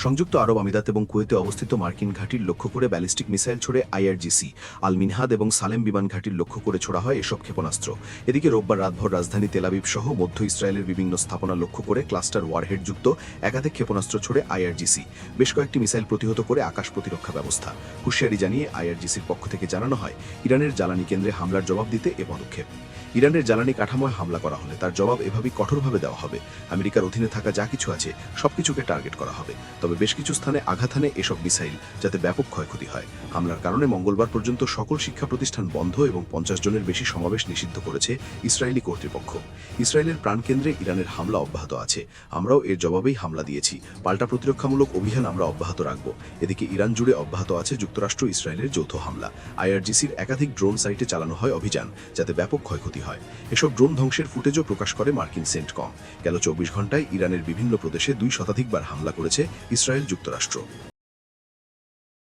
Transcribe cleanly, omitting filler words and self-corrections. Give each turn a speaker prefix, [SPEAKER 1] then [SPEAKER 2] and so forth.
[SPEAKER 1] সংযুক্ত আরব আমিরাত এবং কুয়েতে অবস্থিত মার্কিন ঘাঁটির লক্ষ্য করে ব্যালিস্টিক মিসাইল ছড়ে আইআরজিসি, আল মিনহাদ এবং সালেম বিমান ঘাঁটির লক্ষ্য করে ছোড়া হয় এসব ক্ষেপণাস্ত্র। এদিকে রোববার রাতভর রাজধানী তেলাবিব সহ মধ্য ইসরায়েলের বিভিন্ন স্থাপনা লক্ষ্য করে ক্লাস্টার ওয়ারহেডযুক্ত একাধিক ক্ষেপণাস্ত্র ছড়ে আইআরজিসি। বেশ কয়েকটি মিসাইল প্রতিহত করে আকাশ প্রতিরক্ষা ব্যবস্থা। হুঁশিয়ারি জানিয়ে আইআরজিসির পক্ষ থেকে জানানো হয়, ইরানের জ্বালানি কেন্দ্রে হামলার জবাব দিতে এ পদক্ষেপ। ইরানের জ্বালানি কাঠামোয় হামলা করা হলে তার জবাব এভাবেই কঠোরভাবে দেওয়া হবে। আমেরিকার অধীনে থাকা যা কিছু আছে সবকিছুকে টার্গেট করা হবে। তবে বেশ কিছু স্থানে আঘাত হানে এসব মিসাইল, যাতে ব্যাপক ক্ষয়ক্ষতি হয়। হামলার কারণে মঙ্গলবার পর্যন্ত সকল শিক্ষা প্রতিষ্ঠান বন্ধ এবং 50 জনের বেশি সমাবেশ নিষিদ্ধ করেছে ইসরায়েলি কর্তৃপক্ষ। ইসরায়েলের প্রাণকেন্দ্রে ইরানের হামলা অব্যাহত আছে। আমরাও এর জবাবেই হামলা দিয়েছি। পাল্টা প্রতিরক্ষামূলক অভিযান আমরা অব্যাহত রাখব। এদিকে ইরান জুড়ে অব্যাহত আছে যুক্তরাষ্ট্র ইসরায়েলের যৌথ হামলা। আইআরজিসির একাধিক ড্রোন সাইটে চালানো হয় অভিযান, যাতে ব্যাপক ক্ষয়ক্ষতি হয়। এসব ড্রোন ধ্বংসের ফুটেজও প্রকাশ করে মার্কিন সেন্টকম। গেল 24 ঘন্টায় ইরানের বিভিন্ন প্রদেশে 2 শতাধিকবার হামলা করেছে ইসরায়েল যুক্তরাষ্ট্র।